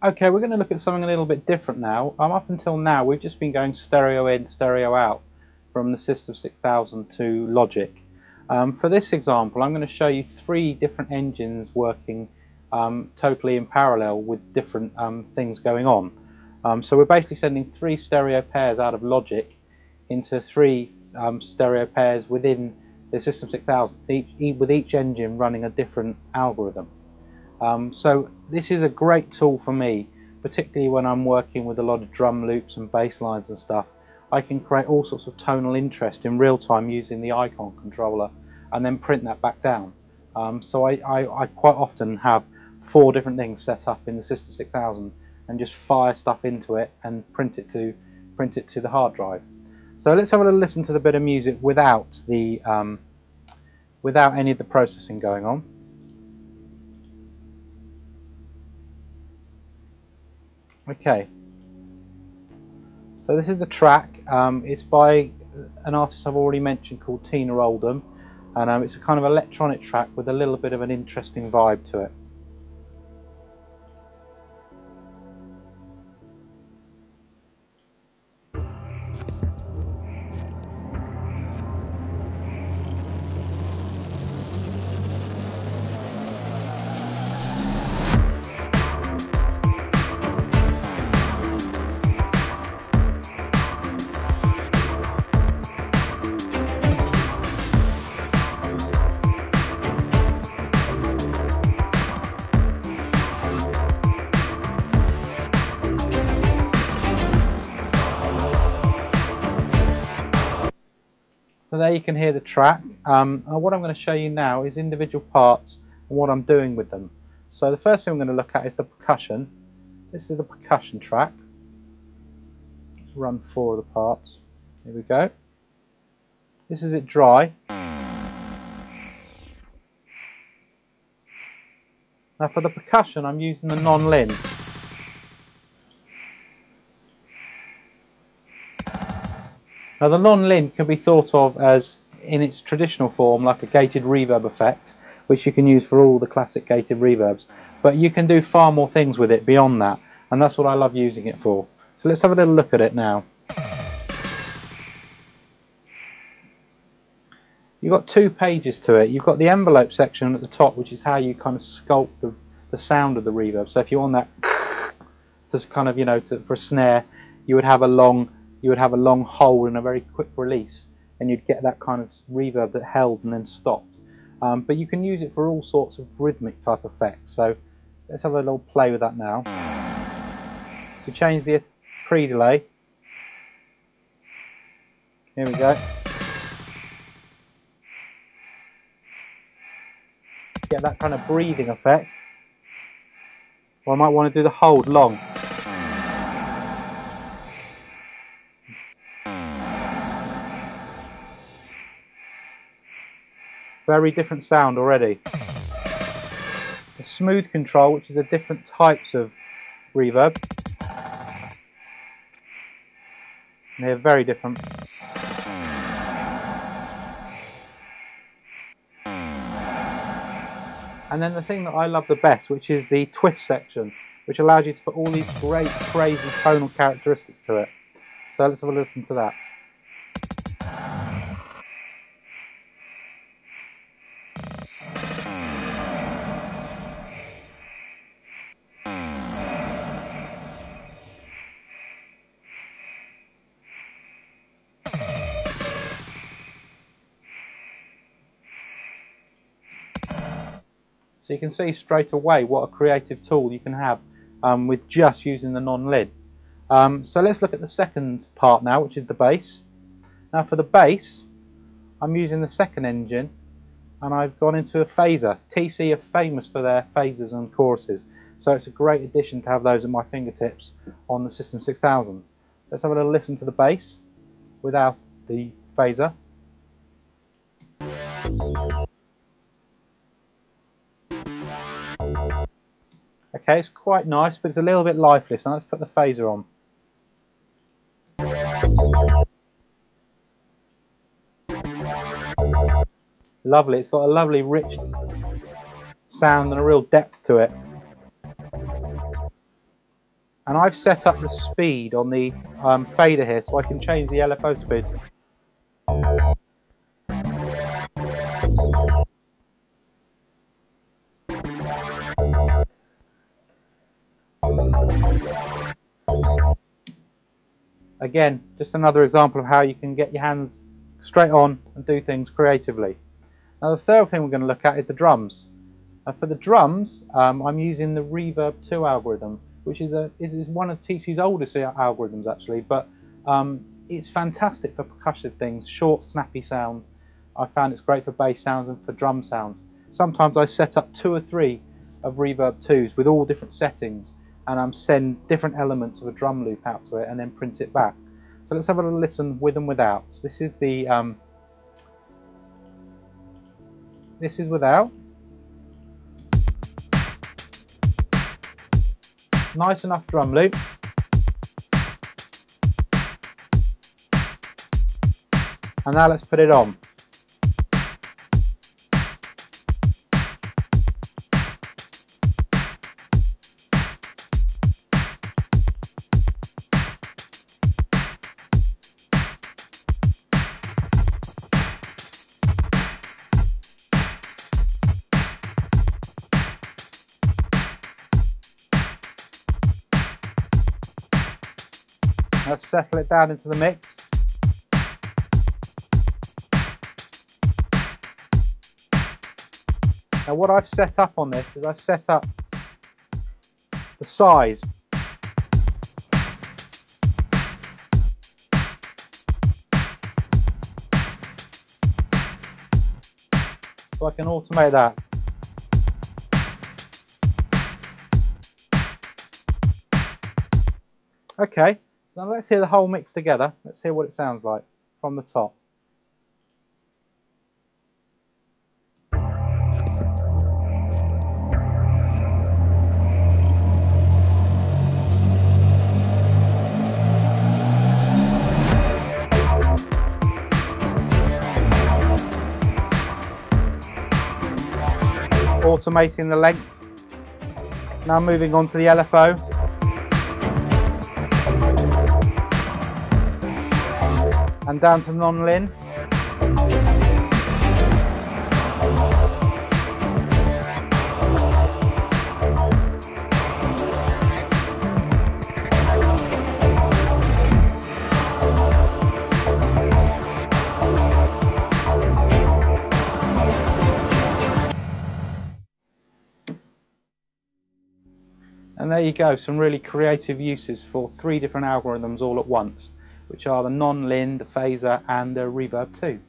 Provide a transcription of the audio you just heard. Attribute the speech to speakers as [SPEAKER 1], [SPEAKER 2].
[SPEAKER 1] Okay, we're going to look at something a little bit different now. Up until now, we've just been going stereo in, stereo out from the System 6000 to Logic. For this example, I'm going to show you 3 different engines working totally in parallel with different things going on. So we're basically sending 3 stereo pairs out of Logic into 3 stereo pairs within the System 6000, with each engine running a different algorithm. So this is a great tool for me, particularly when I'm working with a lot of drum loops and bass lines and stuff. I can create all sorts of tonal interest in real time using the icon controller and then print that back down. So I quite often have 4 different things set up in the System 6000 and just fire stuff into it and print it to the hard drive. So let's have a little listen to the bit of music without any of the processing going on. Okay, so this is the track. It's by an artist I've already mentioned called Tina Oldham, and it's a kind of electronic track with a little bit of an interesting vibe to it. So there you can hear the track. What I'm going to show you now is individual parts and what I'm doing with them. So the first thing I'm going to look at is the percussion. This is the percussion track. Let's run 4 of the parts. Here we go. This is it dry. Now for the percussion, I'm using the Nonlin. Now the Nonlin can be thought of as, in its traditional form, like a gated reverb effect, which you can use for all the classic gated reverbs. But you can do far more things with it beyond that, and that's what I love using it for. So let's have a little look at it now. You've got 2 pages to it. You've got the envelope section at the top, which is how you kind of sculpt the sound of the reverb. So if you want that, just kind of, you know, for a snare, you would have a long hold and a very quick release, and you'd get that kind of reverb that held and then stopped. But you can use it for all sorts of rhythmic type effects. So let's have a little play with that now. To change the pre-delay, here we go. Get that kind of breathing effect. Or I might want to do the hold long. Very different sound already. The smooth control, which is the different types of reverb. And they're very different. And then the thing that I love the best, which is the twist section, which allows you to put all these great, crazy tonal characteristics to it. So let's have a listen to that. So you can see straight away what a creative tool you can have with just using the Nonlin. So let's look at the second part now, which is the bass. Now for the bass, I'm using the second engine, and I've gone into a phaser. TC are famous for their phasers and choruses, so it's a great addition to have those at my fingertips on the System 6000. Let's have a little listen to the bass without the phaser. Okay, it's quite nice, but it's a little bit lifeless. Now let's put the phaser on. Lovely, it's got a lovely rich sound and a real depth to it. And I've set up the speed on the fader here so I can change the LFO speed. Again, just another example of how you can get your hands straight on and do things creatively. Now the third thing we're going to look at is the drums. For the drums, I'm using the Reverb2 algorithm, which is one of TC's oldest algorithms actually, but it's fantastic for percussive things, short, snappy sounds. I found it's great for bass sounds and for drum sounds. Sometimes I set up 2 or 3 of Reverb2s with all different settings, and send different elements of a drum loop out to it and then print it back. So let's have a little listen with and without. So this is the this is without. Nice enough drum loop. And now let's put it on. Let's settle it down into the mix. Now what I've set up on this is I've set up the size. So I can automate that. Okay. Now let's hear the whole mix together. Let's hear what it sounds like from the top. Automating the length. Now moving on to the LFO. And down to Nonlin. And there you go, some really creative uses for 3 different algorithms all at once, which are the Nonlin, the phaser and the Reverb2.